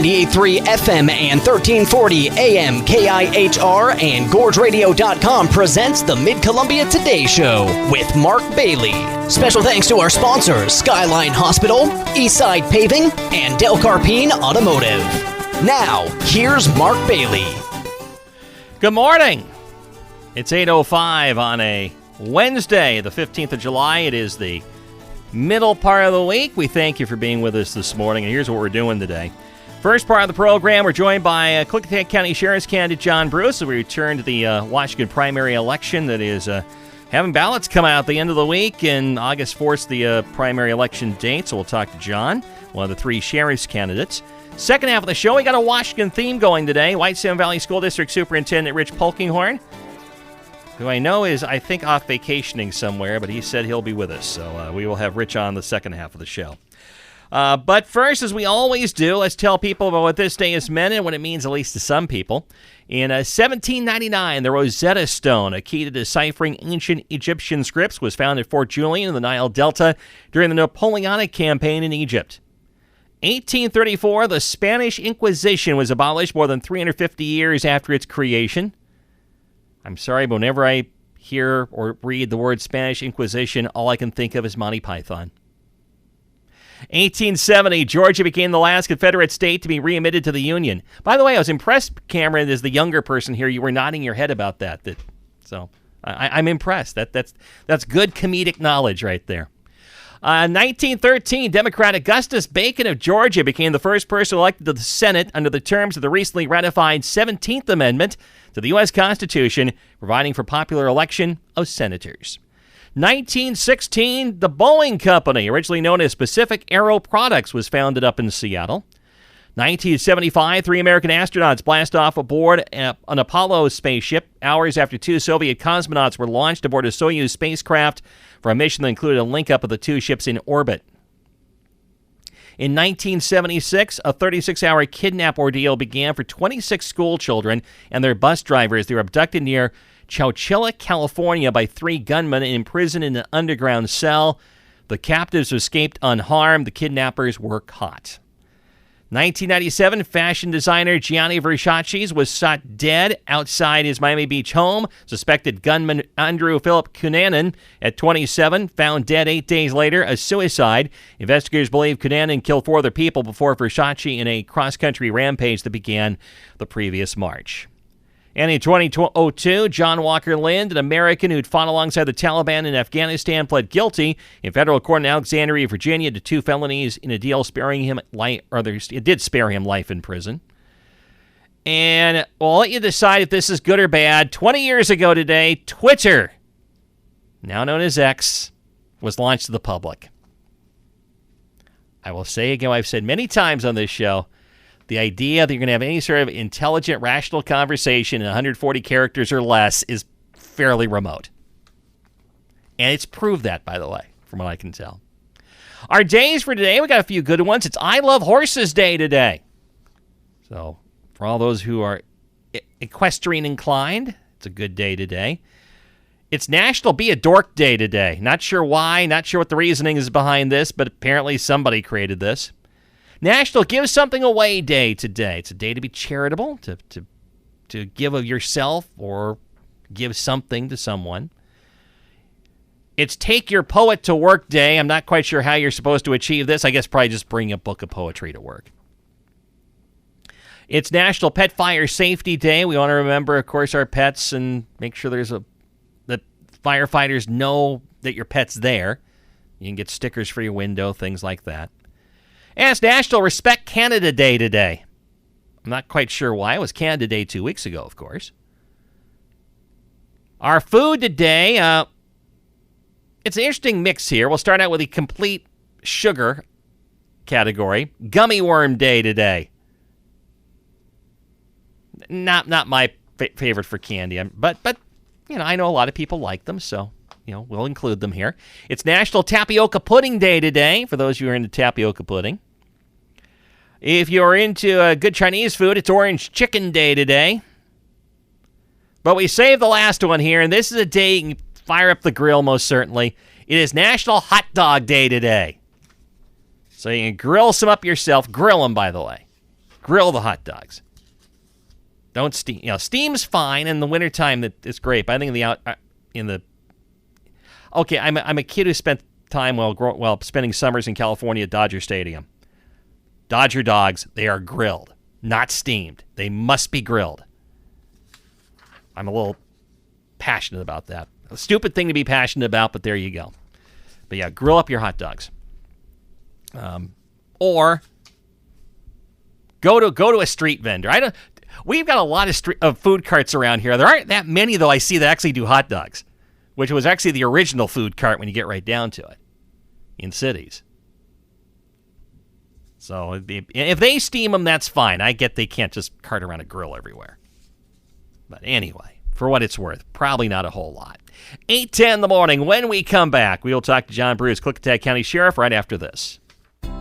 98.3 FM and 1340 AM KIHR and GorgeRadio.com presents the Mid-Columbia Today Show with Mark Bailey. Special thanks to our sponsors, Skyline Hospital, Eastside Paving, and Del Carpine Automotive. Now, here's Mark Bailey. Good morning. It's 8:05 on a Wednesday, the 15th of July. It is the middle part of the week. We thank you for being with us this morning, and here's what we're doing today. First part of the program, we're joined by Klickitat County Sheriff's candidate John Bruce as we return to the Washington primary election that is having ballots come out at the end of the week, and August 4th, the primary election date, so we'll talk to John, one of the three sheriff's candidates. Second half of the show, we got a Washington theme going today. White Salmon Valley School District Superintendent Rich Polkinghorn, who I know is, I think, off vacationing somewhere, but he said he'll be with us. So we will have Rich on the second half of the show. But first, as we always do, let's tell people about what this day has meant and what it means, at least to some people. In 1799, the Rosetta Stone, a key to deciphering ancient Egyptian scripts, was found at Fort Julian in the Nile Delta during the Napoleonic campaign in Egypt. 1834, the Spanish Inquisition was abolished more than 350 years after its creation. I'm sorry, but whenever I hear or read the word Spanish Inquisition, all I can think of is Monty Python. 1870, Georgia became the last Confederate state to be readmitted to the Union. By the way, I was impressed, Cameron, as the younger person here. You were nodding your head about that. So I'm impressed. That's good comedic knowledge right there. 1913, Democrat Augustus Bacon of Georgia became the first person elected to the Senate under the terms of the recently ratified 17th Amendment to the U.S. Constitution, providing for popular election of senators. 1916, the Boeing Company, originally known as Pacific Aero Products, was founded up in Seattle. 1975, 3 American astronauts blast off aboard an Apollo spaceship hours after 2 Soviet cosmonauts were launched aboard a Soyuz spacecraft for a mission that included a link-up of the 2 ships in orbit. In 1976, a 36-hour kidnap ordeal began for 26 school children and their bus drivers. They were abducted near Chowchilla, California by 3 gunmen and imprisoned in an underground cell. The captives escaped unharmed. The kidnappers were caught. 1997, fashion designer Gianni Versace was shot dead outside his Miami Beach home. Suspected gunman Andrew Philip Cunanan, at 27, found dead 8 days later, a suicide. Investigators believe Cunanan killed 4 other people before Versace in a cross-country rampage that began the previous March. And in 2002, John Walker Lind, an American who'd fought alongside the Taliban in Afghanistan, pled guilty in federal court in Alexandria, Virginia, to 2 felonies in a deal sparing him life, or it did spare him life in prison. And I'll let you decide if this is good or bad. 20 years ago today, Twitter, now known as X, was launched to the public. I will say again, I've said many times on this show, the idea that you're going to have any sort of intelligent, rational conversation in 140 characters or less is fairly remote. And it's proved that, by the way, from what I can tell. Our days for today, we got a few good ones. It's I Love Horses Day today. So for all those who are equestrian inclined, it's a good day today. It's National Be a Dork Day today. Not sure why, not sure what the reasoning is behind this, but apparently somebody created this. National Give Something Away Day today. It's a day to be charitable, to give of yourself or give something to someone. It's Take Your Poet to Work Day. I'm not quite sure how you're supposed to achieve this. I guess probably just bring a book of poetry to work. It's National Pet Fire Safety Day. We want to remember, of course, our pets and make sure that firefighters know that your pet's there. You can get stickers for your window, things like that. And it's National Respect Canada Day today. I'm not quite sure why. It was Canada Day 2 weeks ago, of course. Our food today, it's an interesting mix here. We'll start out with the complete sugar category. Gummy Worm Day today. Not my favorite for candy, but you know, I know a lot of people like them, so we'll include them here. It's National Tapioca Pudding Day today, for those of you who are into tapioca pudding. If you're into good Chinese food, it's Orange Chicken Day today. But we saved the last one here, and this is a day you can fire up the grill, most certainly. It is National Hot Dog Day today. So you can grill some up yourself. Grill them, by the way. Grill the hot dogs. Don't steam. Steam's fine in the wintertime. It's great. But I think I'm a kid who spent time while spending summers in California at Dodger Stadium. Dodger dogs, they are grilled, not steamed. They must be grilled. I'm a little passionate about that. A stupid thing to be passionate about, but there you go. But yeah, grill up your hot dogs. Or go to a street vendor. We've got a lot of food carts around here. There aren't that many, though, I see that actually do hot dogs, which was actually the original food cart when you get right down to it in cities. So if they steam them, that's fine. I get they can't just cart around a grill everywhere. But anyway, for what it's worth, probably not a whole lot. 8:10 in the morning. When we come back, we'll talk to John Bruce, Klickitat County Sheriff, right after this.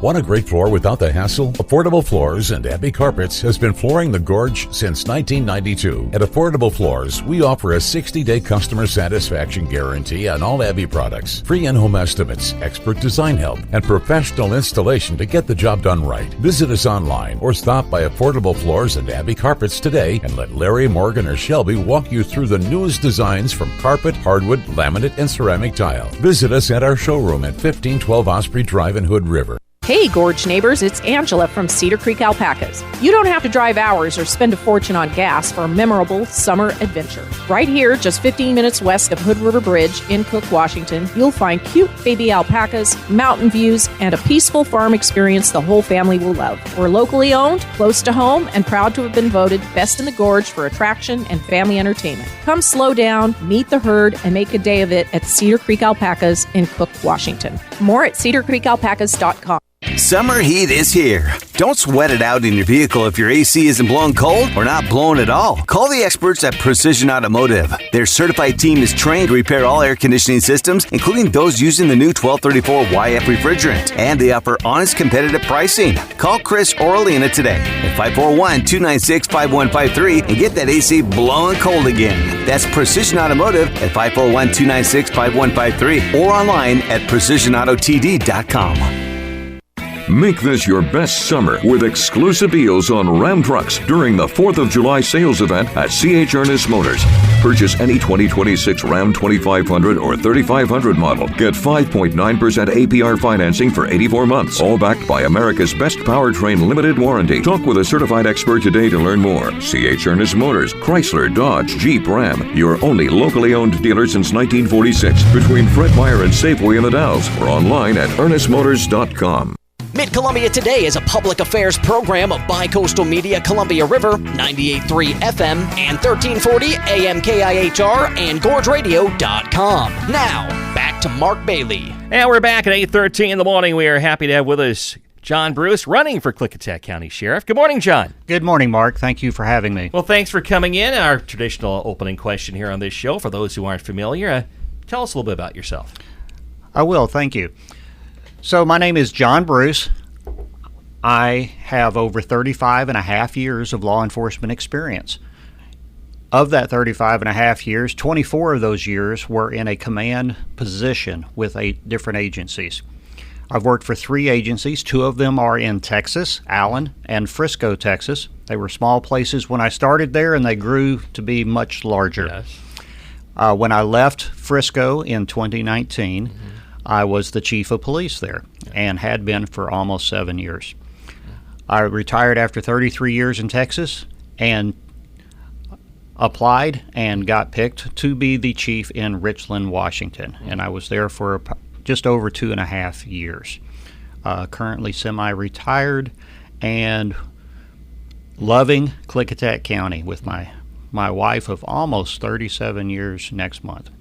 Want a great floor without the hassle? Affordable Floors and Abbey Carpets has been flooring the Gorge since 1992. At Affordable Floors, we offer a 60-day customer satisfaction guarantee on all Abbey products, free in-home estimates, expert design help, and professional installation to get the job done right. Visit us online or stop by Affordable Floors and Abbey Carpets today and let Larry, Morgan, or Shelby walk you through the newest designs from carpet, hardwood, laminate, and ceramic tile. Visit us at our showroom at 1512 Osprey Drive in Hood River. Hey, Gorge neighbors, it's Angela from Cedar Creek Alpacas. You don't have to drive hours or spend a fortune on gas for a memorable summer adventure. Right here, just 15 minutes west of Hood River Bridge in Cook, Washington, you'll find cute baby alpacas, mountain views, and a peaceful farm experience the whole family will love. We're locally owned, close to home, and proud to have been voted best in the Gorge for attraction and family entertainment. Come slow down, meet the herd, and make a day of it at Cedar Creek Alpacas in Cook, Washington. More at cedarcreekalpacas.com. Summer heat is here. Don't sweat it out in your vehicle if your AC isn't blowing cold or not blowing at all. Call the experts at Precision Automotive. Their certified team is trained to repair all air conditioning systems, including those using the new 1234YF refrigerant. And they offer honest, competitive pricing. Call Chris or Alina today at 541-296-5153 and get that AC blowing cold again. That's Precision Automotive at 541-296-5153 or online at PrecisionAutoTD.com. Make this your best summer with exclusive deals on Ram trucks during the 4th of July sales event at C.H. Ernest Motors. Purchase any 2026 Ram 2500 or 3500 model. Get 5.9% APR financing for 84 months. All backed by America's best powertrain limited warranty. Talk with a certified expert today to learn more. C.H. Ernest Motors, Chrysler, Dodge, Jeep, Ram. Your only locally owned dealer since 1946. Between Fred Meyer and Safeway in the Dalles or online at earnestmotors.com. Mid-Columbia Today is a public affairs program of Bi-Coastal Media Columbia River, 98.3 FM and 1340 AM KIHR and GorgeRadio.com. Now, back to Mark Bailey. And we're back at 8:13 in the morning. We are happy to have with us John Bruce, running for Klickitat County Sheriff. Good morning, John. Good morning, Mark. Thank you for having me. Well, thanks for coming in. Our traditional opening question here on this show, for those who aren't familiar, tell us a little bit about yourself. I will. Thank you. So my name is John Bruce. I have over 35 and a half years of law enforcement experience. Of that 35 and a half years, 24 of those years were in a command position with different agencies. I've worked for 3 agencies. 2 of them are in Texas, Allen and Frisco, Texas. They were small places when I started there, and they grew to be much larger. Yes. When I left Frisco in 2019, I was the chief of police there and had been for almost 7 years. I retired after 33 years in Texas and applied and got picked to be the chief in Richland, Washington. And I was there for just over 2.5 years. Currently semi-retired and loving Klickitat County with my wife of almost 37 years next month.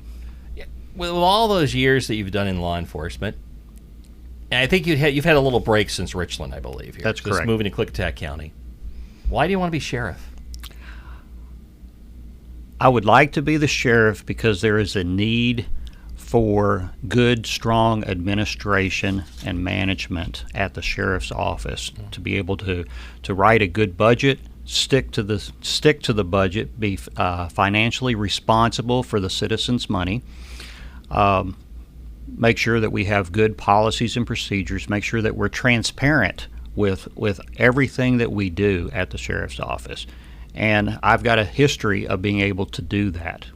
With all those years that you've done in law enforcement, and I think you've had a little break since Richland, I believe. Here. That's correct. Moving to Klickitat County. Why do you want to be sheriff? I would like to be the sheriff because there is a need for good, strong administration and management at the sheriff's office to be able to write a good budget, stick to the budget, be financially responsible for the citizens' money. Make sure that we have good policies and procedures, make sure that we're transparent with everything that we do at the sheriff's office. And I've got a history of being able to do that.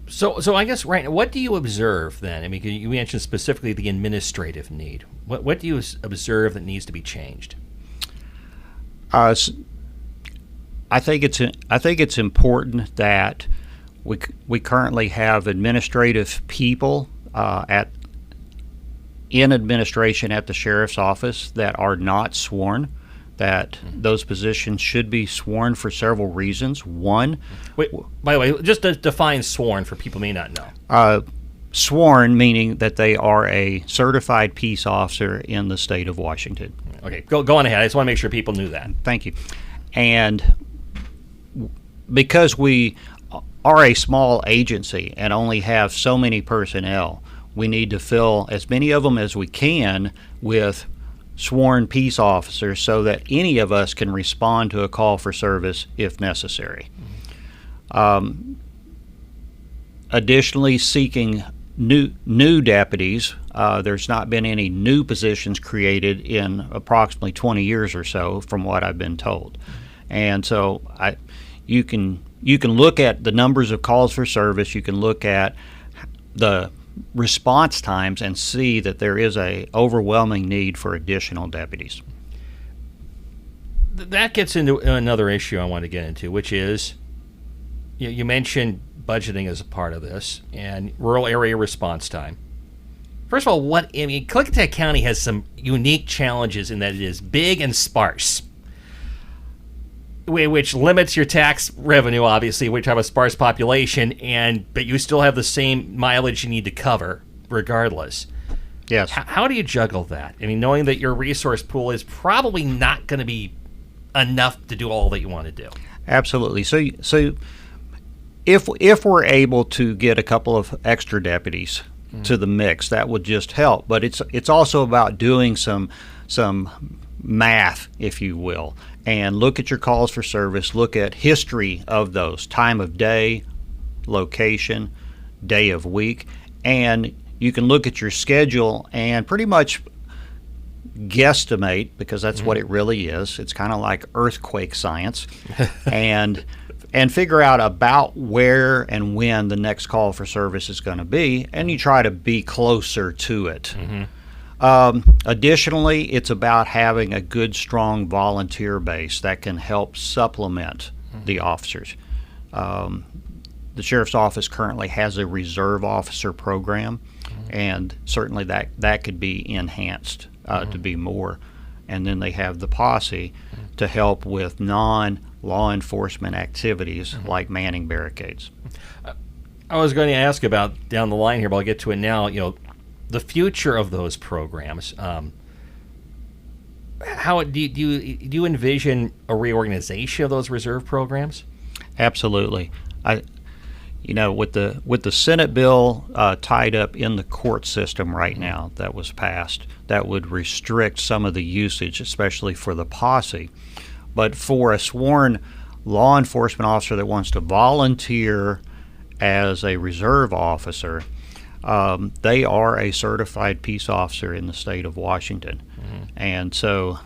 So I guess, right, what do you observe then? I mean, you mentioned specifically the administrative need. What do you observe that needs to be changed? I think it's important that we currently have administrative people in administration at the sheriff's office that are not sworn. That those positions should be sworn for several reasons. One, wait, by the way, just to define sworn for people who may not know. Sworn meaning that they are a certified peace officer in the state of Washington. Okay, go on ahead. I just want to make sure people knew that. Thank you. And because we are a small agency and only have so many personnel, we need to fill as many of them as we can with sworn peace officers so that any of us can respond to a call for service if necessary. Additionally, seeking new deputies. There's not been any new positions created in approximately 20 years or so, from what I've been told. And so you can look at the numbers of calls for service. You can look at the response times and see that there is a overwhelming need for additional deputies. That gets into another issue I want to get into, which is you mentioned budgeting as a part of this and rural area response time. First of all, Klickitat County has some unique challenges in that it is big and sparse, which limits your tax revenue, obviously, when you have a sparse population, but you still have the same mileage you need to cover regardless. Yes. How do you juggle that? I mean, knowing that your resource pool is probably not going to be enough to do all that you want to do. Absolutely. So if we're able to get a couple of extra deputies to the mix, that would just help. But it's also about doing some math, if you will, and look at your calls for service, look at history of those, time of day, location, day of week, and you can look at your schedule and pretty much guesstimate, because that's what it really is. It's kind of like earthquake science, and figure out about where and when the next call for service is going to be, and you try to be closer to it. Additionally, it's about having a good, strong volunteer base that can help supplement the officers. The sheriff's office currently has a reserve officer program, and certainly that could be enhanced to be more. And then they have the posse to help with non-law enforcement activities like manning barricades. I was going to ask about down the line here, but I'll get to it now. The future of those programs. How do you envision a reorganization of those reserve programs? Absolutely. With the Senate bill tied up in the court system right now that was passed, that would restrict some of the usage, especially for the posse. But for a sworn law enforcement officer that wants to volunteer as a reserve officer, they are a certified peace officer in the state of Washington. And so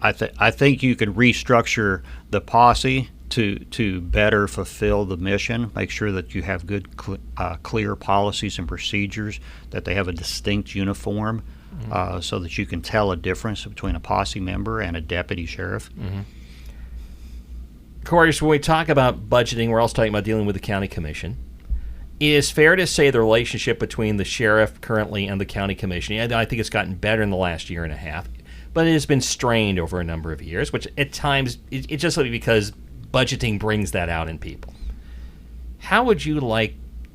I think you could restructure the posse to better fulfill the mission, make sure that you have good, clear policies and procedures, that they have a distinct uniform, so that you can tell a difference between a posse member and a deputy sheriff. Of course, when we talk about budgeting, we're also talking about dealing with the county commission. It is fair to say the relationship between the sheriff currently and the county commission, I think it's gotten better in the last year and a half, but it has been strained over a number of years, which at times, it's just because budgeting brings that out in people. How would you like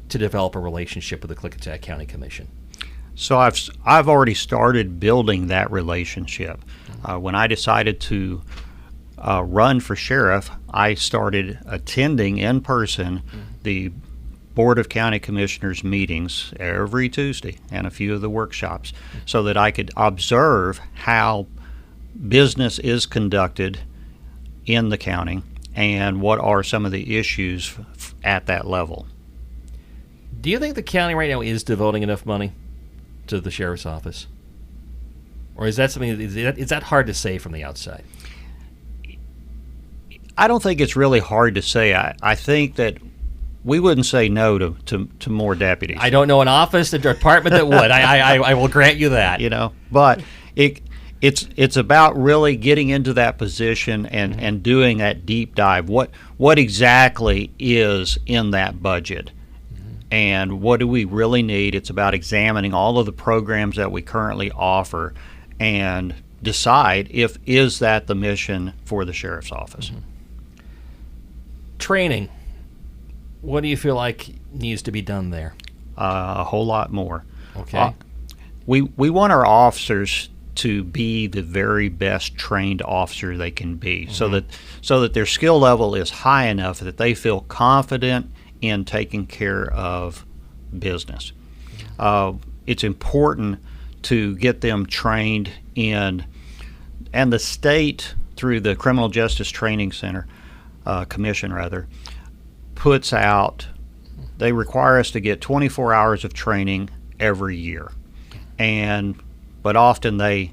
to develop a relationship with the Klickitat County Commission? So I've already started building that relationship. When I decided to run for sheriff, I started attending in person the Board of County Commissioners meetings every Tuesday and a few of the workshops, so that I could observe how business is conducted in the county and what are some of the issues at that level. Do you think the county right now is devoting enough money to the sheriff's office? Or is that something? Is that hard to say from the outside? I don't think it's really hard to say. I think that we wouldn't say no to more deputies. I don't know an office, a department that would. I will grant you that. But it's about really getting into that position and doing that deep dive. What exactly is in that budget? And what do we really need? It's about examining all of the programs that we currently offer and decide is that the mission for the sheriff's office. Training. What do you feel like needs to be done there? A whole lot more. Okay. We want our officers to be the very best trained officer they can be, so that their skill level is high enough that they feel confident in taking care of business. It's important to get them trained in, and the state through the Criminal Justice Training Center Commission puts out, they require us to get 24 hours of training every year, but often they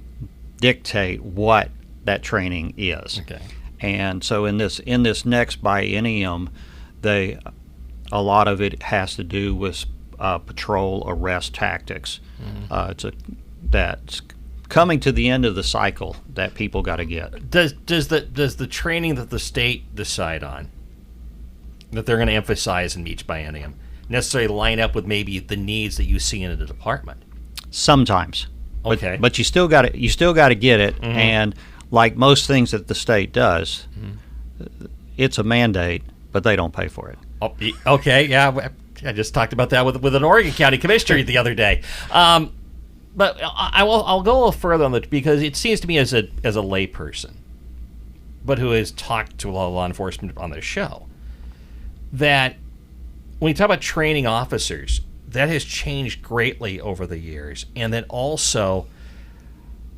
dictate what that training is. Okay. And so in this next biennium, a lot of it has to do with patrol arrest tactics. That's coming to the end of the cycle that people got to get. Does the training that the state decide on, that they're going to emphasize in each biennium, necessarily line up with maybe the needs that you see in the department? Sometimes. Okay. But you still got to get it, and like most things that the state does, it's a mandate, but they don't pay for it. Oh, okay, yeah, I just talked about that with an Oregon County Commissioner the other day. But I'll go a little further on that, because it seems to me as a layperson, but who has talked to a lot of law enforcement on this show, that when you talk about training officers, that has changed greatly over the years. And then also,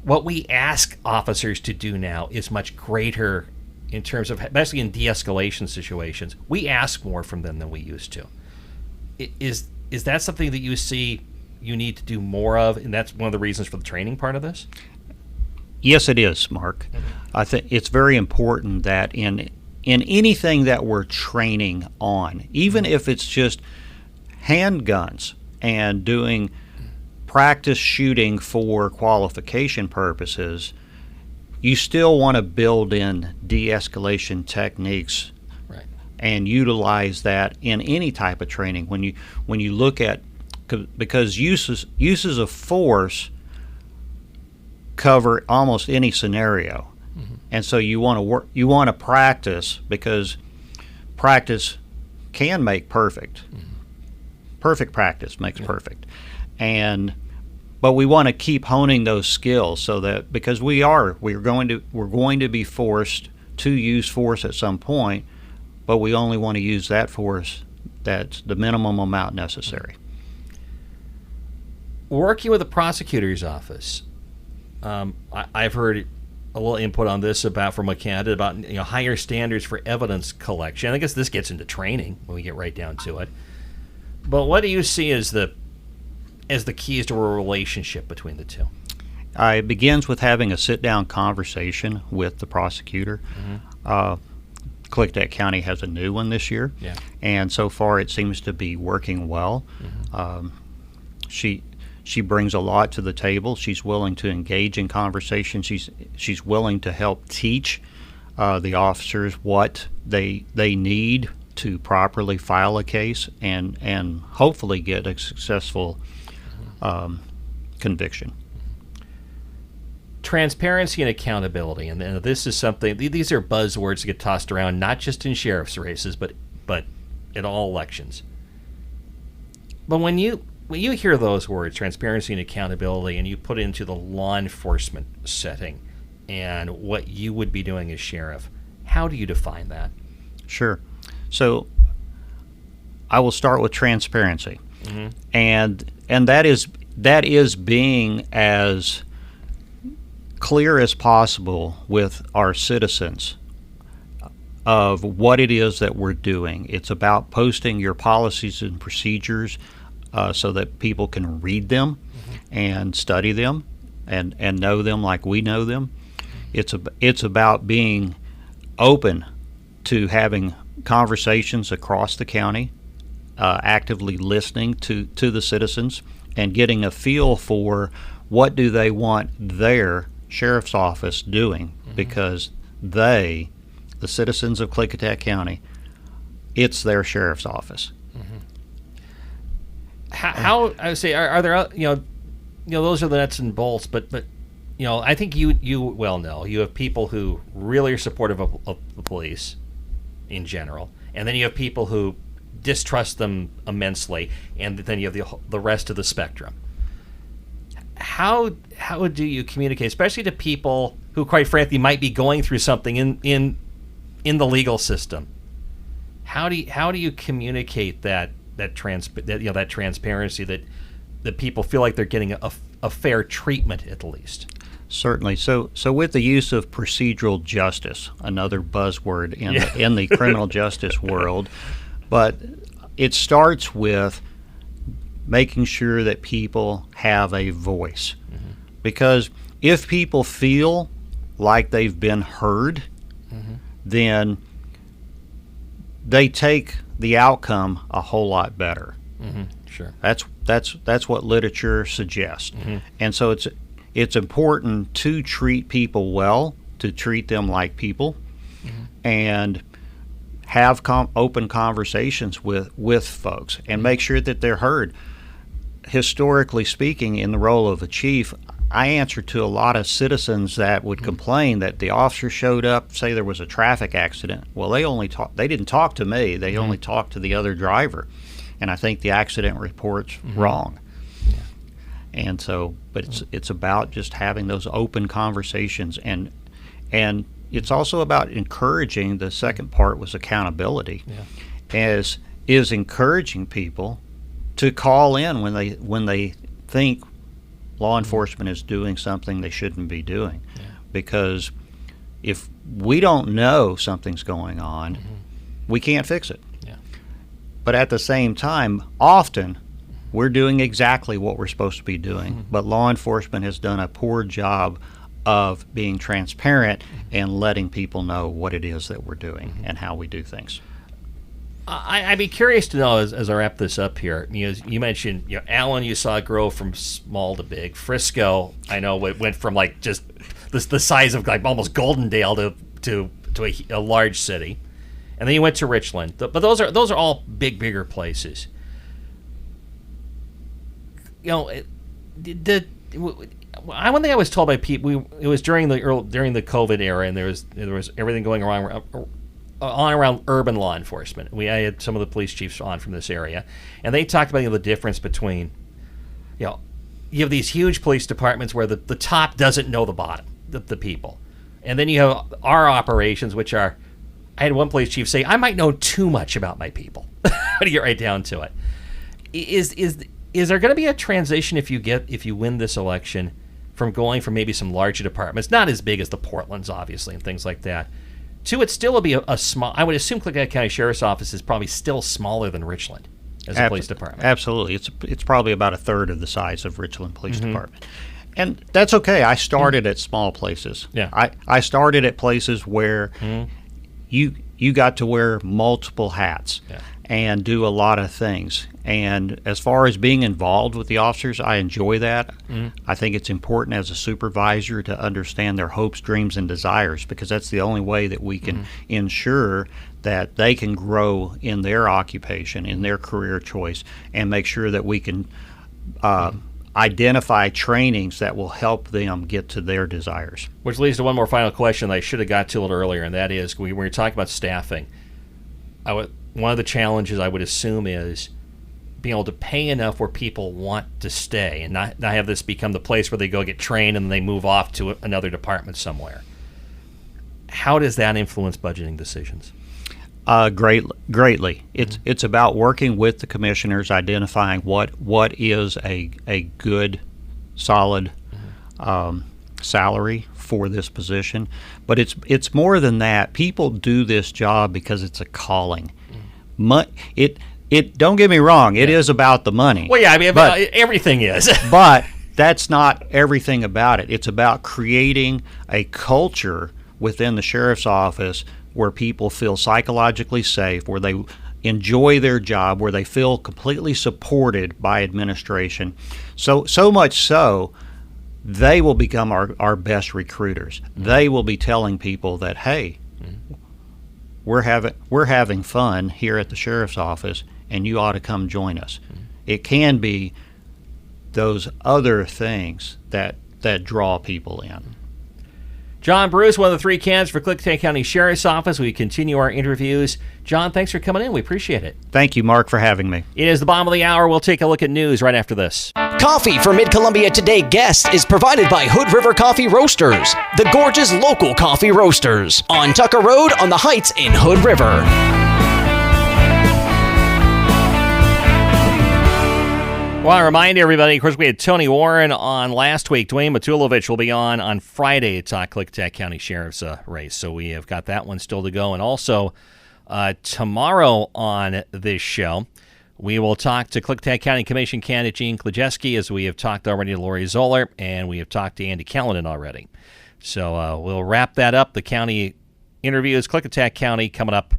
what we ask officers to do now is much greater in terms of, especially in de-escalation situations. We ask more from them than we used to. Is that something that you see you need to do more of, and that's one of the reasons for the training part of this? Yes, it is, Mark. I think it's very important that in anything that we're training on, even if it's just handguns and doing practice shooting for qualification purposes, you still want to build in de-escalation techniques, right, and utilize that in any type of training. When you look at, because uses of force cover almost any scenario, and so you want to practice, because practice can make perfect. Perfect practice makes perfect, but we want to keep honing those skills, so that, because we're going to be forced to use force at some point, but we only want to use that force that's the minimum amount necessary. Working with the prosecutor's office, I've heard a little input on this from a candidate about higher standards for evidence collection. I guess this gets into training when we get right down to it. But what do you see as the keys to a relationship between the two? It begins with having a sit-down conversation with the prosecutor. Klickitat County has a new one this year, and so far it seems to be working well. She brings a lot to the table. She's willing to engage in conversation. She's willing to help teach the officers what they need to properly file a case and hopefully get a successful conviction. Transparency and accountability, and this is something. These are buzzwords that get tossed around, not just in sheriff's races, but in all elections. But when you hear those words, transparency and accountability, and you put it into the law enforcement setting and what you would be doing as sheriff, how do you define that? Sure. So I will start with transparency, and that is being as clear as possible with our citizens of what it is that we're doing. It's about posting your policies and procedures so that people can read them and study them, and know them like we know them. It's about being open to having conversations across the county, actively listening to the citizens, and getting a feel for what do they want their sheriff's office doing, because the citizens of Klickitat County, it's their sheriff's office. How I would say, are there, those are the nuts and bolts, but I think you well know you have people who really are supportive of the police in general, and then you have people who distrust them immensely, and then you have the rest of the spectrum. How do you communicate, especially to people who, quite frankly, might be going through something in the legal system? How do you communicate that transparency, that people feel like they're getting a fair treatment at least? Certainly. So with the use of procedural justice, another buzzword in the criminal justice world, but it starts with making sure that people have a voice. Because if people feel like they've been heard, then they take the outcome a whole lot better. Sure. That's what literature suggests. And so it's important to treat people well, to treat them like people, and have open conversations with folks, and make sure that they're heard. Historically speaking, in the role of a chief, I answer to a lot of citizens that would complain that the officer showed up, say there was a traffic accident. Well, they didn't talk to me. They only talked to the other driver, and I think the accident report's wrong. And so, but it's about just having those open conversations, and it's also about encouraging. The second part was accountability, is encouraging people to call in when they think law enforcement is doing something they shouldn't be doing, because if we don't know something's going on, we can't fix it. But at the same time, often we're doing exactly what we're supposed to be doing, but law enforcement has done a poor job of being transparent and letting people know what it is that we're doing and how we do things. I'd be curious to know, as I wrap this up here, you mentioned, Allen, you saw it grow from small to big. Frisco, I know it went from like just the size of like almost Goldendale to a large city, and then you went to Richland. But those are all bigger places. One thing I was told by people, it was during the COVID era, and there was everything going around urban law enforcement. I had some of the police chiefs on from this area, and they talked about the difference between, you have these huge police departments where the top doesn't know the bottom, the people, and then you have our operations, which are, I had one police chief say, I might know too much about my people, to get right down to it. Is there going to be a transition if you win this election, from going from maybe some larger departments, not as big as the Portlands, obviously, and things like that, to it still will be a small, I would assume Klickitat County Sheriff's Office is probably still smaller than Richland as a police department. Absolutely. It's probably about a third of the size of Richland Police Department. And that's okay. I started at small places. I started at places where you got to wear multiple hats and do a lot of things. And as far as being involved with the officers, I enjoy that. I think it's important as a supervisor to understand their hopes, dreams, and desires, because that's the only way that we can ensure that they can grow in their occupation, in their career choice, and make sure that we can identify trainings that will help them get to their desires. Which leads to one more final question that I should have got to a little earlier, and that is, when we're talking about staffing, one of the challenges I would assume is being able to pay enough where people want to stay, and not have this become the place where they go get trained and they move off to another department somewhere. How does that influence budgeting decisions? Greatly. It's about working with the commissioners, identifying what is a good, solid salary for this position. But it's more than that. People do this job because it's a calling. It don't get me wrong. It is about the money. Well, yeah, I mean, but everything is. But that's not everything about it. It's about creating a culture within the sheriff's office where people feel psychologically safe, where they enjoy their job, where they feel completely supported by administration. So much so, they will become our best recruiters. They will be telling people that, hey, we're having fun here at the sheriff's office, and you ought to come join us. It can be those other things that draw people in. John Bruce, one of the 3 candidates for Klickitat County Sheriff's Office. We continue our interviews. John, thanks for coming in. We appreciate it. Thank you, Mark, for having me. It is the bottom of the hour. We'll take a look at news right after this. Coffee for Mid-Columbia Today guest is provided by Hood River Coffee Roasters, the gorgeous local coffee roasters, on Tucker Road on the Heights in Hood River. Well, I remind everybody, of course, we had Tony Warren on last week. Dwayne Matulovich will be on Friday to talk Klickitat County Sheriff's race. So we have got that one still to go. And also, tomorrow on this show, we will talk to Klickitat County Commission candidate Gene Klajeski, as we have talked already to Lori Zoller, and we have talked to Andy Callanan already. So we'll wrap that up. The county interviews, Klickitat County, coming up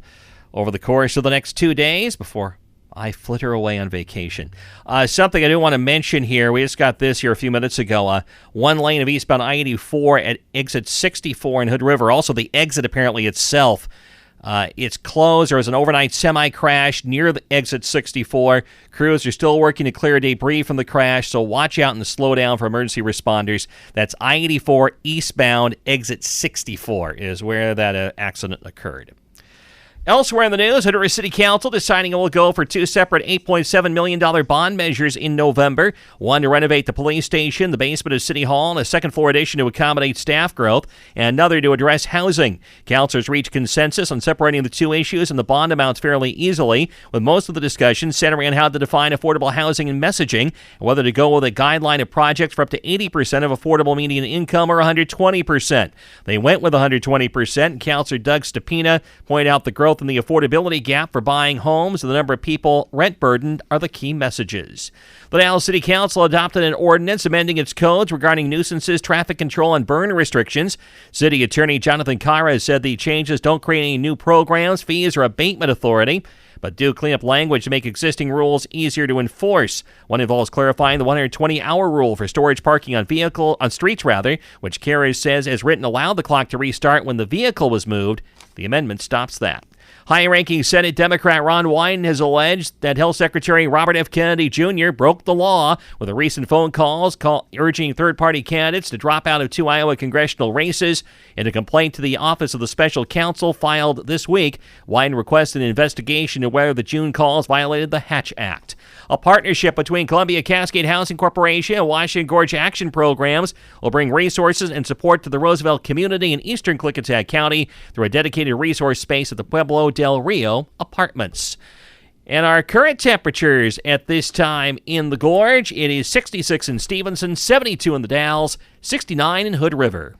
over the course of the next 2 days before I flitter away on vacation. Something I do want to mention here, we just got this here a few minutes ago. One lane of eastbound I-84 at exit 64 in Hood River. Also, the exit apparently itself, it's closed. There was an overnight semi-crash near the exit 64. Crews are still working to clear debris from the crash, so watch out and slow down for emergency responders. That's I-84 eastbound exit 64 is where that accident occurred. Elsewhere in the news, Hood River City Council deciding it will go for 2 separate $8.7 million bond measures in November. One to renovate the police station, the basement of City Hall, and a second-floor addition to accommodate staff growth, and another to address housing. Councilors reached consensus on separating the 2 issues and the bond amounts fairly easily, with most of the discussion centering on how to define affordable housing and messaging, and whether to go with a guideline of projects for up to 80% of affordable median income or 120%. They went with 120%, and Councilor Doug Stepina pointed out the growth in the affordability gap for buying homes and the number of people rent-burdened are the key messages. The Dallas City Council adopted an ordinance amending its codes regarding nuisances, traffic control, and burn restrictions. City Attorney Jonathan Cara said the changes don't create any new programs, fees, or abatement authority, but do clean up language to make existing rules easier to enforce. One involves clarifying the 120-hour rule for storage parking on streets, which Cara says, as written, allowed the clock to restart when the vehicle was moved. The amendment stops that. High-ranking Senate Democrat Ron Wyden has alleged that Health Secretary Robert F. Kennedy Jr. broke the law with a recent phone calls urging third-party candidates to drop out of 2 Iowa congressional races. In a complaint to the Office of the Special Counsel filed this week, Wyden requested an investigation into whether the June calls violated the Hatch Act. A partnership between Columbia Cascade Housing Corporation and Washington Gorge Action Programs will bring resources and support to the Roosevelt community in eastern Klickitat County through a dedicated resource space at the Pueblo del Rio Apartments. And our current temperatures at this time in the Gorge, it is 66 in Stevenson, 72 in the Dalles, 69 in Hood River.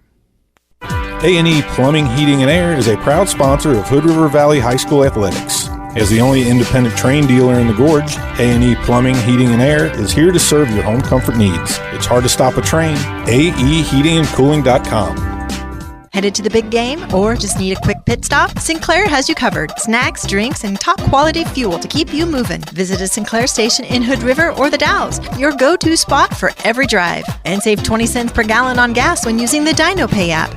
A&E Plumbing, Heating, and Air is a proud sponsor of Hood River Valley High School athletics. As the only independent Trane dealer in the Gorge, A&E Plumbing, Heating, and Air is here to serve your home comfort needs. It's hard to stop a Trane. AEheatingandcooling.com. Headed to the big game or just need a quick pit stop? Sinclair has you covered. Snacks, drinks, and top quality fuel to keep you moving. Visit a Sinclair station in Hood River or the Dalles, your go-to spot for every drive. And save 20 cents per gallon on gas when using the DinoPay app.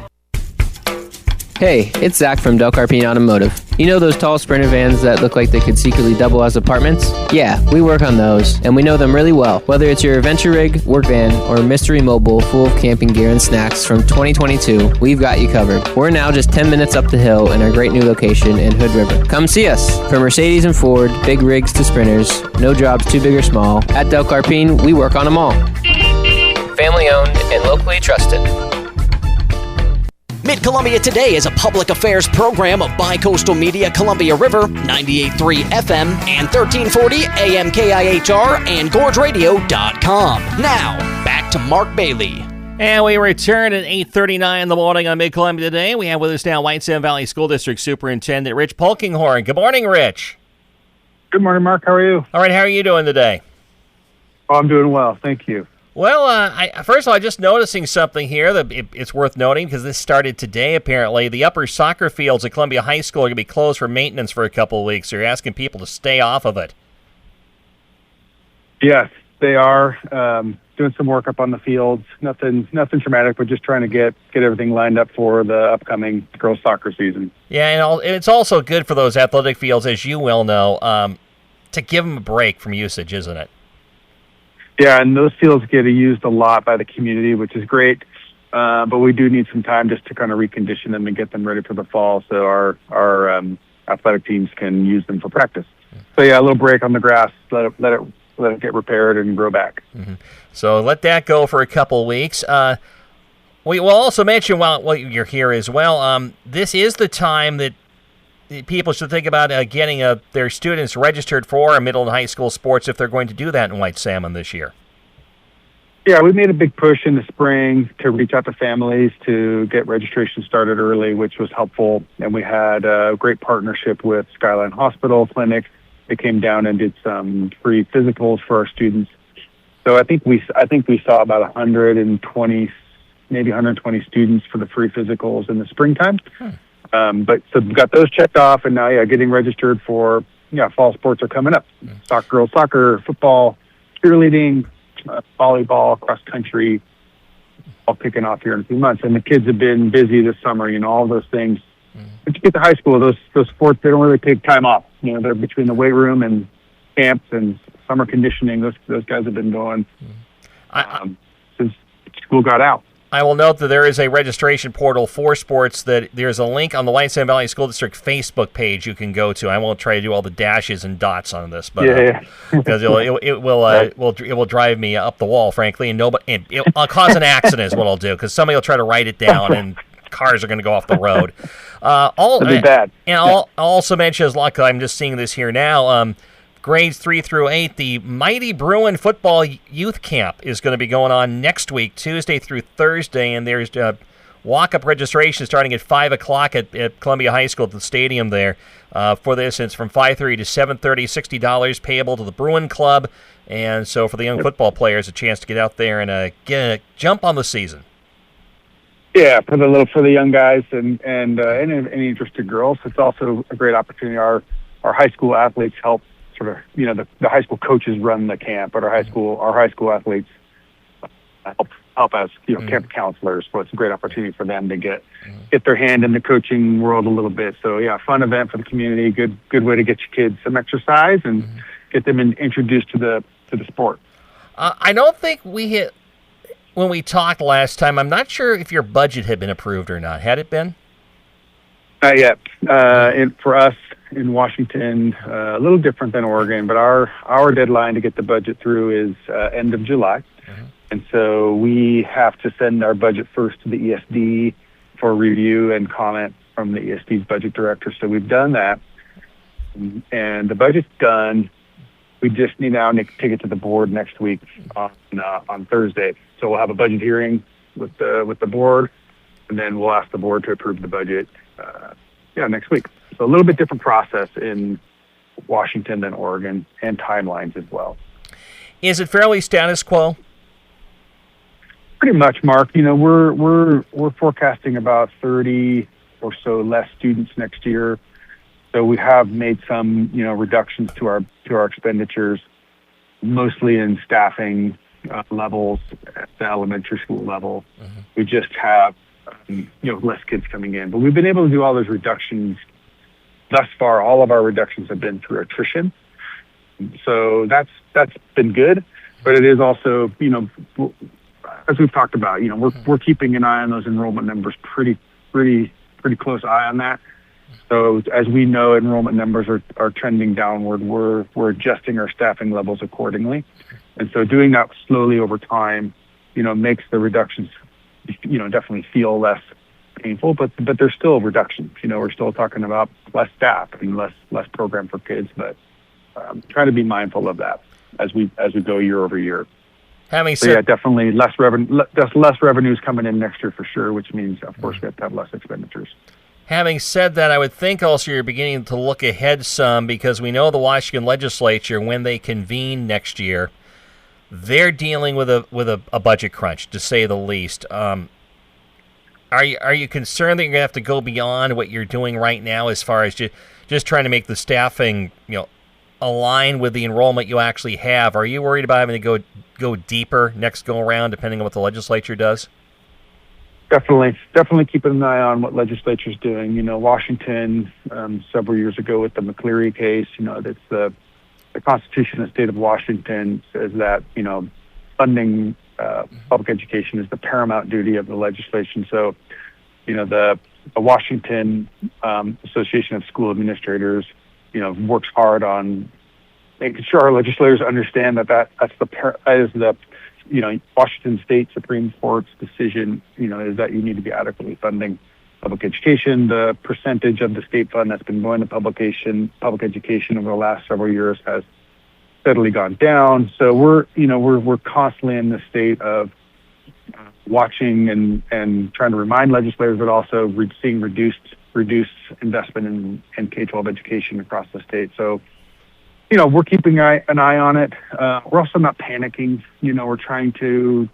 Hey, it's Zach from Del Carpine Automotive. You know those tall Sprinter vans that look like they could secretly double as apartments? Yeah, we work on those, and we know them really well. Whether it's your adventure rig, work van, or mystery mobile full of camping gear and snacks from 2022, we've got you covered. We're now just 10 minutes up the hill in our great new location in Hood River. Come see us. From Mercedes and Ford, big rigs to Sprinters, no jobs too big or small. At Del Carpine, we work on them all. Family owned and locally trusted. Mid-Columbia Today is a public affairs program of Bi-Coastal Media Columbia River, 98.3 FM and 1340 AM KIHR and GorgeRadio.com. Now, back to Mark Bailey. And we return at 8:39 in the morning on Mid-Columbia Today. We have with us now White Sand Valley School District Superintendent Rich Polkinghorn. Good morning, Rich. Good morning, Mark. How are you? All right, how are you doing today? Oh, I'm doing well. Thank you. Well, first of all, I'm just noticing something here that it's worth noting because this started today, apparently. The upper soccer fields at Columbia High School are going to be closed for maintenance for a couple of weeks. So you're asking people to stay off of it. Yes, they are doing some work up on the fields. Nothing traumatic, but just trying to get everything lined up for the upcoming girls' soccer season. Yeah, and it's also good for those athletic fields, as you well know, to give them a break from usage, isn't it? Yeah, and those fields get used a lot by the community, which is great. But we do need some time just to kind of recondition them and get them ready for the fall, so our athletic teams can use them for practice. So yeah, a little break on the grass, let it get repaired and grow back. Mm-hmm. So let that go for a couple weeks. We will also mention while you're here as well. This is the time that people should think about getting their students registered for middle and high school sports if they're going to do that in White Salmon this year. Yeah, we made a big push in the spring to reach out to families to get registration started early, which was helpful. And we had a great partnership with Skyline Hospital Clinic. They came down and did some free physicals for our students. So I think we saw about 120, maybe 120 students for the free physicals in the springtime. But so we got those checked off, and now getting registered for fall sports are coming up. Girls soccer, football, cheerleading, volleyball, cross country, all kicking off here in a few months. And the kids have been busy this summer. All those things. But you get to high school, those sports, they don't really take time off. They're between the weight room and camps and summer conditioning. Those guys have been going since school got out. I will note that there is a registration portal for sports. That there's a link on the White Salmon Valley School District Facebook page you can go to. I won't try to do all the dashes and dots on this, but because it will drive me up the wall, frankly, and it'll cause an accident is what I'll do, because somebody will try to write it down and cars are going to go off the road. That'd be bad. And I'll also mention, as luck, I'm just seeing this here now. Grades 3 through 8, the Mighty Bruin Football Youth Camp is going to be going on next week, Tuesday through Thursday, and there's walk-up registration starting at 5 o'clock at Columbia High School at the stadium there for this. And it's from 5:30 to 7:30, $60 payable to the Bruin Club. And so for the young football players, a chance to get out there and get a jump on the season. Yeah, for the young guys and any interested girls, it's also a great opportunity. Our high school athletes help. The high school coaches run the camp, but our high school athletes help as camp counselors. So it's a great opportunity for them to get their hand in the coaching world a little bit. So yeah, fun event for the community. Good way to get your kids some exercise and get them introduced to the sport. I don't think we hit when we talked last time. I'm not sure if your budget had been approved or not. Had it been? Not yet. For us in Washington, a little different than Oregon, but our deadline to get the budget through is end of July. And so we have to send our budget first to the ESD for review and comment from the ESD's budget director. So we've done that, and the budget's done. We just need now to take it to the board next week on Thursday. So we'll have a budget hearing with the board, and then we'll ask the board to approve the budget next week. So a little bit different process in Washington than Oregon, and timelines as well. Is it fairly status quo? Pretty much, Mark. We're forecasting about 30 or so less students next year. So we have made some reductions to our expenditures, mostly in staffing levels at the elementary school level. We just have less kids coming in, but we've been able to do all those reductions. Thus far, all of our reductions have been through attrition. So that's been good, but it is also, as we've talked about, we're keeping an eye on those enrollment numbers, pretty close eye on that. So as we know, enrollment numbers are trending downward. We're adjusting our staffing levels accordingly. And so doing that slowly over time, makes the reductions, definitely feel less painful, but there's still reductions. We're still talking about less staff and less program for kids, but trying to be mindful of that as we go year over year. Definitely less revenues coming in next year for sure, which means of course we have to have less expenditures. Having said that, I would think also you're beginning to look ahead some, because we know the Washington legislature, when they convene next year, they're dealing with a budget crunch, to say the least. Are you concerned that you're going to have to go beyond what you're doing right now as far as just trying to make the staffing, align with the enrollment you actually have? Are you worried about having to go deeper next go around, depending on what the legislature does? Definitely keeping an eye on what legislature's doing. Washington, several years ago with the McCleary case, that's the Constitution of the state of Washington says that, funding public education is the paramount duty of the legislation. So, the Washington Association of School Administrators, works hard on making sure our legislators understand that is the Washington State Supreme Court's decision, is that you need to be adequately funding public education. The percentage of the state fund that's been going to public education over the last several years has steadily gone down. So we're constantly in the state of watching and trying to remind legislators, but also seeing reduced investment in K-12 education across the state. So, we're keeping an eye on it. We're also not panicking. We're trying to,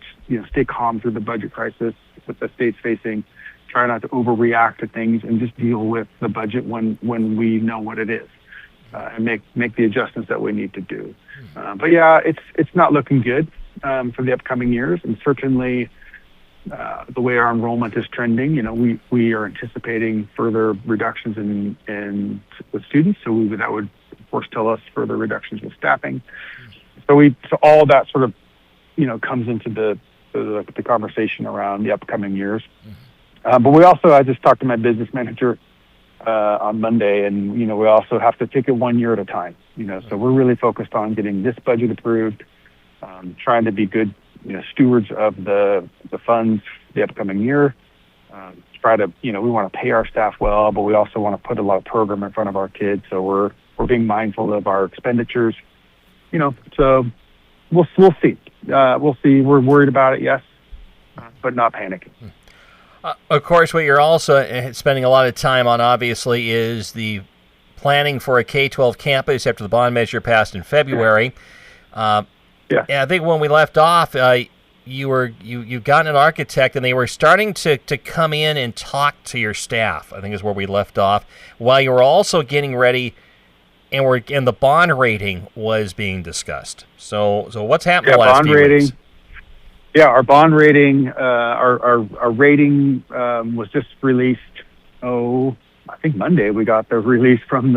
stay calm through the budget crisis with the states facing, try not to overreact to things and just deal with the budget when we know what it is, and make the adjustments that we need to do. But yeah, it's not looking good for the upcoming years, and certainly the way our enrollment is trending, we are anticipating further reductions in with students. So that would of course tell us further reductions with staffing. So all that sort of comes into the conversation around the upcoming years. But I just talked to my business manager on Monday, and we also have to take it 1 year at a time. So we're really focused on getting this budget approved, trying to be good stewards of the funds the upcoming year. We want to pay our staff well, but we also want to put a lot of program in front of our kids. So we're being mindful of our expenditures. So we'll see. We'll see. We're worried about it, yes, but not panicking. Of course, what you're also spending a lot of time on, obviously, is the planning for a K-12 campus after the bond measure passed in February. Yeah. And I think when we left off, you got an architect, and they were starting to come in and talk to your staff, I think is where we left off, while you were also getting ready, and the bond rating was being discussed. So what's happened the last few weeks? Yeah, our bond rating, our rating was just released. I think Monday we got the release from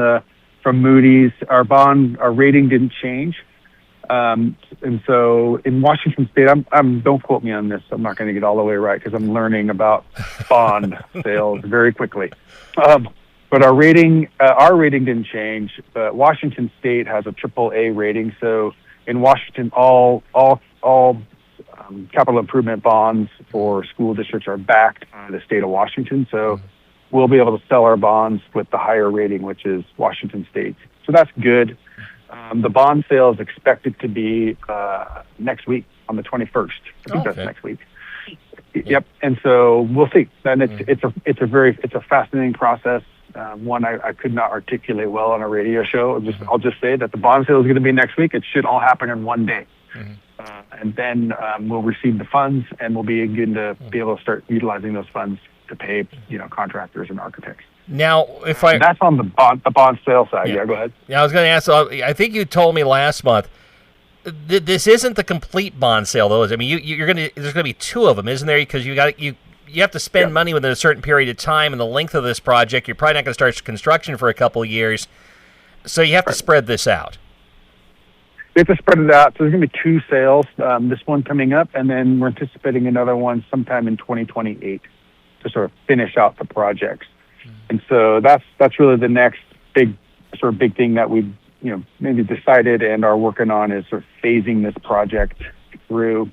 Moody's. Our rating didn't change, and so in Washington State, don't quote me on this. I'm not going to get all the way right because I'm learning about bond sales very quickly. But our rating didn't change. But Washington State has a AAA rating, so in Washington, all capital improvement bonds for school districts are backed by the state of Washington. So we'll be able to sell our bonds with the higher rating, which is Washington State. So that's good. The bond sale is expected to be next week on the 21st. I think that's next week. Yep. And so we'll see. And it's a fascinating process. One I could not articulate well on a radio show. I'll just say that the bond sale is going to be next week. It should all happen in one day. And then we'll receive the funds, and we'll begin to be able to start utilizing those funds to pay, contractors and architects. Now, that's on the bond sale side. Yeah, go ahead. Yeah, I was going to ask. I think you told me last month this isn't the complete bond sale, though. I mean, there's going to be two of them, isn't there? Because you have to spend money within a certain period of time, and the length of this project, you're probably not going to start construction for a couple of years, so you have to spread this out. We have to spread it out. So there's going to be two sales, this one coming up, and then we're anticipating another one sometime in 2028 to sort of finish out the projects. And so that's really the next big thing that we maybe decided and are working on, is sort of phasing this project through.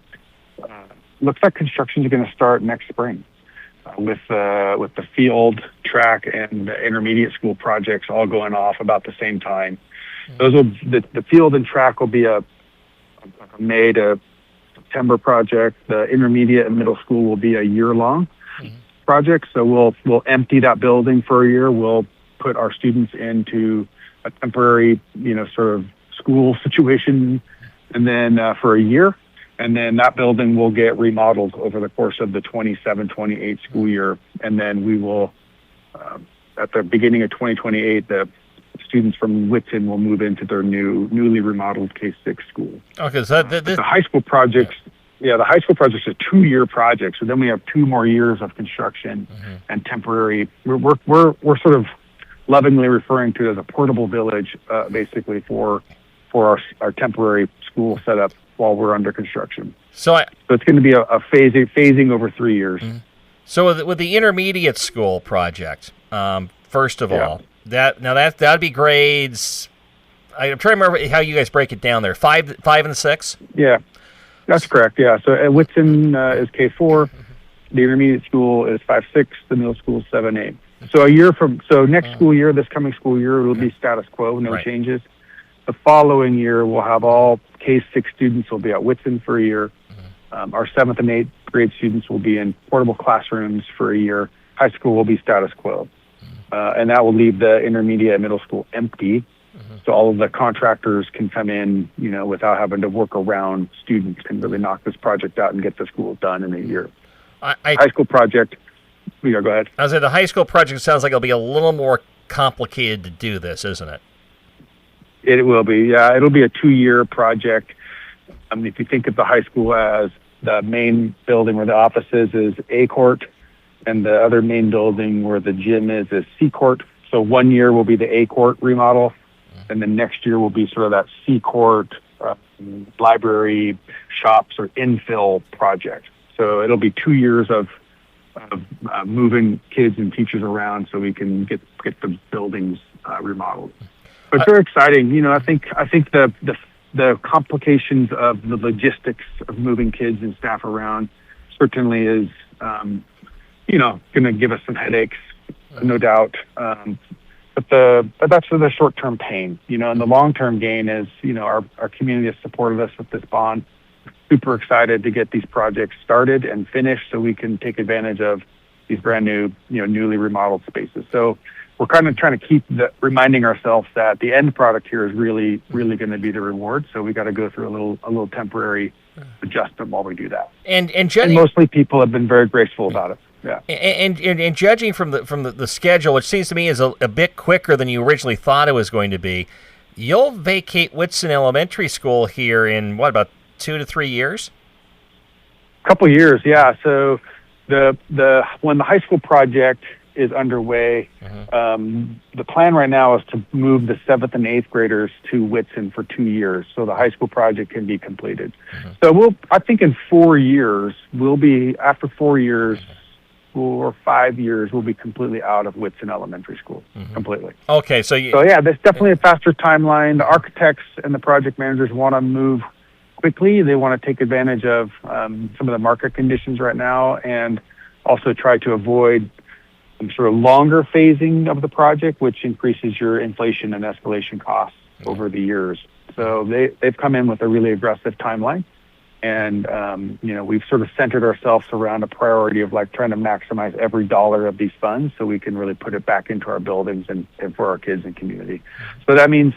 Looks like construction is going to start next spring with the field, track, and the intermediate school projects all going off about the same time. The field and track will be a May to September project. The intermediate and middle school will be a year-long project. So we'll empty that building for a year. We'll put our students into a temporary, sort of school situation and then for a year. And then that building will get remodeled over the course of the 27-28 school year. And then we will, at the beginning of 2028, the students from Whitson will move into their newly remodeled K-6 school. Okay, so the high school projects, the high school project's a 2-year project. So then we have 2 more years of construction and temporary. We're sort of lovingly referring to it as a portable village, basically for our temporary school setup while we're under construction. So it's going to be a phasing over 3 years. So with the intermediate school project, first of all, that'd be grades. I'm trying to remember how you guys break it down there. 5 and 6. Yeah, that's correct. Yeah. So at Whitson is K4. The intermediate school is 5-6. The middle school is 7-8. So next school year, this coming school year, it'll be status quo, no changes. The following year, we'll have all K-6 students will be at Whitson for a year. Our 7th and 8th grade students will be in portable classrooms for a year. High school will be status quo. And that will leave the intermediate and middle school empty. So all of the contractors can come in, without having to work around students, can really knock this project out and get the school done in a year. High school project, go ahead. I was saying the high school project sounds like it'll be a little more complicated to do this, isn't it? It will be, yeah. It'll be a 2-year project. If you think of the high school as the main building where the office is A court, and the other main building where the gym is C court. So 1 year will be the A court remodel, and then next year will be sort of that C court, library, shops, or infill project. So it'll be 2 years of moving kids and teachers around so we can get the buildings remodeled. But it's very exciting. I think the complications of the logistics of moving kids and staff around certainly is, going to give us some headaches, no doubt. But that's for the short-term pain, and the long-term gain is, our community has supported us with this bond. Super excited to get these projects started and finished so we can take advantage of these brand new, newly remodeled spaces. So we're kind of trying to keep reminding ourselves that the end product here is really, really going to be the reward. So we got to go through a little temporary adjustment while we do that. And mostly people have been very graceful about it. Yeah. And judging from the schedule, which seems to me is a bit quicker than you originally thought it was going to be, you'll vacate Whitson Elementary School here in about 2 to 3 years? A couple years, yeah. So when the high school project is underway, the plan right now is to move the 7th and 8th graders to Whitson for 2 years, so the high school project can be completed. So I think in 4 years, after 4 years or 5 years, we'll be completely out of Whitson Elementary School, completely. Okay, so there's definitely a faster timeline. The architects and the project managers want to move quickly. They want to take advantage of some of the market conditions right now, and also try to avoid sort of longer phasing of the project, which increases your inflation and escalation costs over the years. So they've come in with a really aggressive timeline, and we've sort of centered ourselves around a priority of trying to maximize every dollar of these funds so we can really put it back into our buildings and for our kids and community. So that means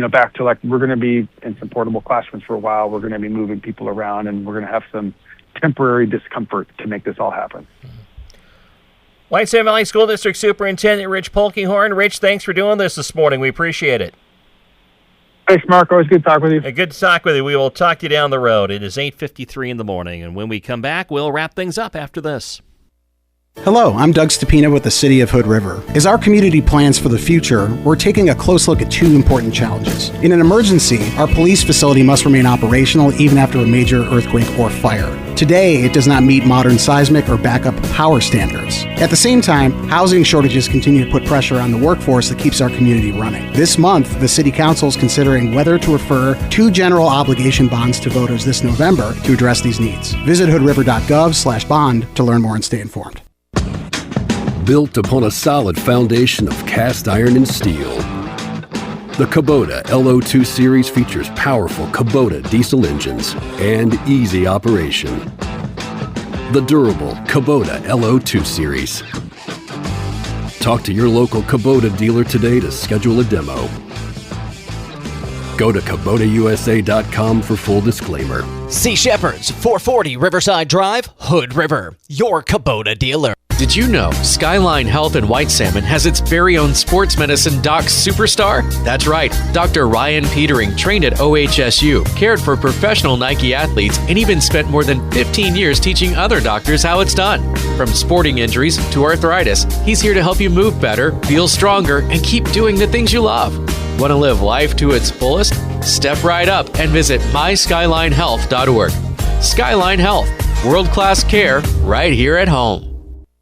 back to we're going to be in some portable classrooms for a while. We're going to be moving people around, and we're going to have some temporary discomfort to make this all happen. White Sand Valley School District Superintendent Rich Polkinghorn. Rich, thanks for doing this morning. We appreciate it. Thanks, Mark. Always good to talk with you. Good to talk with you. We will talk to you down the road. It is 8:53 in the morning, and when we come back, we'll wrap things up after this. Hello, I'm Doug Stepina with the City of Hood River. As our community plans for the future, we're taking a close look at 2 important challenges. In an emergency, our police facility must remain operational even after a major earthquake or fire. Today, it does not meet modern seismic or backup power standards. At the same time, housing shortages continue to put pressure on the workforce that keeps our community running. This month, the City Council is considering whether to refer 2 general obligation bonds to voters this November to address these needs. Visit hoodriver.gov/bond to learn more and stay informed. Built upon a solid foundation of cast iron and steel, the Kubota LO2 series features powerful Kubota diesel engines and easy operation. The durable Kubota LO2 series. Talk to your local Kubota dealer today to schedule a demo. Go to KubotaUSA.com for full disclaimer. Sea Shepherds, 440 Riverside Drive, Hood River, your Kubota dealer. Did you know Skyline Health in White Salmon has its very own sports medicine doc superstar? That's right. Dr. Ryan Petering trained at OHSU, cared for professional Nike athletes, and even spent more than 15 years teaching other doctors how it's done. From sporting injuries to arthritis, he's here to help you move better, feel stronger, and keep doing the things you love. Want to live life to its fullest? Step right up and visit myskylinehealth.org. Skyline Health, world-class care right here at home.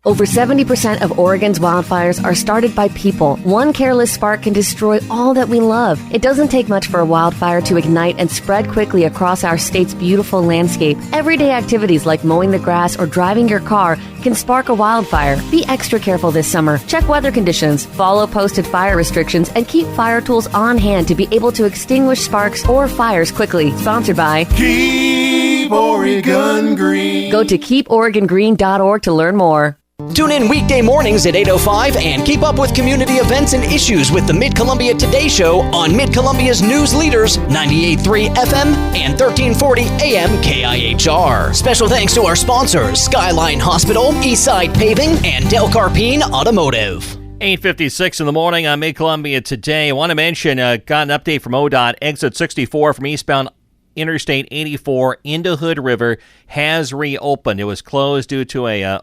Over 70% of Oregon's wildfires are started by people. One careless spark can destroy all that we love. It doesn't take much for a wildfire to ignite and spread quickly across our state's beautiful landscape. Everyday activities like mowing the grass or driving your car can spark a wildfire. Be extra careful this summer. Check weather conditions, follow posted fire restrictions, and keep fire tools on hand to be able to extinguish sparks or fires quickly. Sponsored by Keep Oregon Green. Go to keeporegongreen.org to learn more. Tune in weekday mornings at 8:05 and keep up with community events and issues with the Mid-Columbia Today Show on Mid-Columbia's news leaders, 98.3 FM and 1340 AM KIHR. Special thanks to our sponsors, Skyline Hospital, Eastside Paving, and Del Carpine Automotive. 8:56 in the morning on Mid-Columbia Today. I want to mention, got an update from ODOT. Exit 64 from eastbound Interstate 84 into Hood River has reopened. It was closed due to a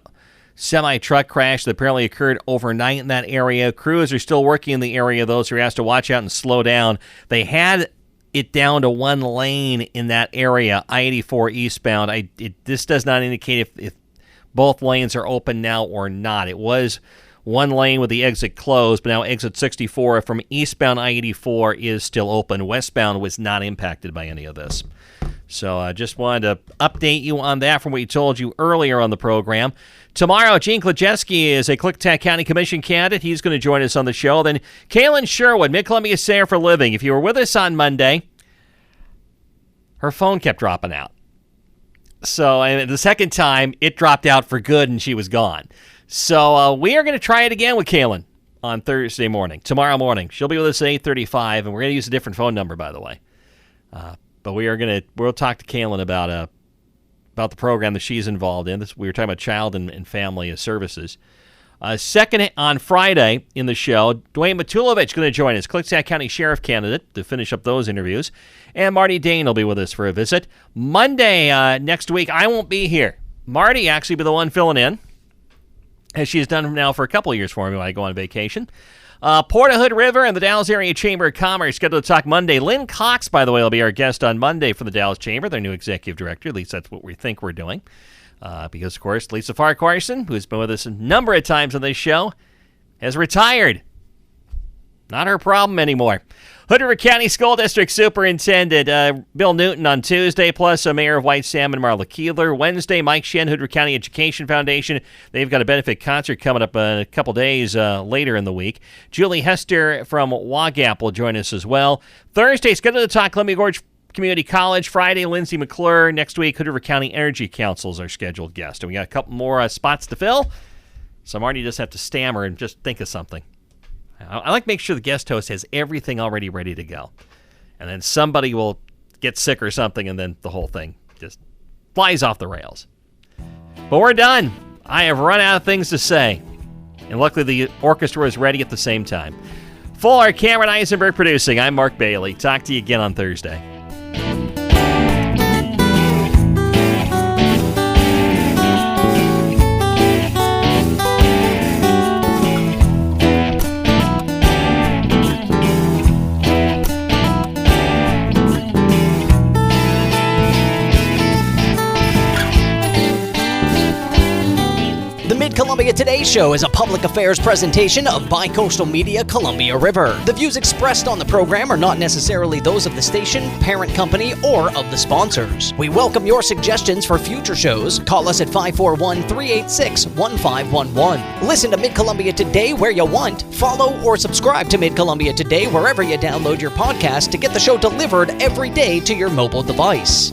semi-truck crash that apparently occurred overnight in that area. Crews are still working in the area. Those are asked to watch out and slow down. They had it down to one lane in that area, I-84 eastbound. This does not indicate if both lanes are open now or not. It was one lane with the exit closed, but now exit 64 from eastbound I-84 is still open. Westbound was not impacted by any of this. So I just wanted to update you on that from what we told you earlier on the program. Tomorrow, Gene Klajeski is a Klickitat County Commission candidate. He's going to join us on the show. Then Kaylin Sherwood, Mid-Columbia Center for Living. If you were with us on Monday, her phone kept dropping out. So and the second time, it dropped out for good and she was gone. So we are going to try it again with Kaylin on Thursday morning, tomorrow morning. She'll be with us at 8:35, and we're going to use a different phone number, by the way. But we'll talk to Kaylin about the program that she's involved in. We were talking about child and family services. Second on Friday in the show, Dwayne Matulovich going to join us, Klickitat County Sheriff candidate, to finish up those interviews. And Marty Dane will be with us for a visit. Monday next week, I won't be here. Marty actually be the one filling in, as she has done now for a couple of years for me when I go on vacation. Port of Hood River and the Dallas Area Chamber of Commerce scheduled to talk Monday. Lynn Cox, by the way, will be our guest on Monday for the Dallas Chamber, their new executive director. At least that's what we think we're doing. Because, of course, Lisa Farquharson, who's been with us a number of times on this show, has retired. Not her problem anymore. Hood River County School District Superintendent Bill Newton on Tuesday, plus Mayor of White Salmon, Marla Keeler. Wednesday, Mike Shen, Hood River County Education Foundation. They've got a benefit concert coming up a couple days later in the week. Julie Hester from WAGAP will join us as well. Thursday, scheduled to talk Columbia Gorge Community College. Friday, Lindsay McClure. Next week, Hood River County Energy Council is our scheduled guest. And we got a couple more spots to fill. So Marty just have to stammer and just think of something. I like to make sure the guest host has everything already ready to go. And then somebody will get sick or something, and then the whole thing just flies off the rails. But we're done. I have run out of things to say. And luckily the orchestra is ready at the same time. Fuller, Cameron Eisenberg producing. I'm Mark Bailey. Talk to you again on Thursday. Columbia Today Show is a public affairs presentation of Bicoastal Media Columbia River. The views expressed on the program are not necessarily those of the station, parent company, or of the sponsors. We welcome your suggestions for future shows. Call us at 541-386-1511. Listen to Mid-Columbia Today where you want. Follow or subscribe to Mid-Columbia Today wherever you download your podcast to get the show delivered every day to your mobile device.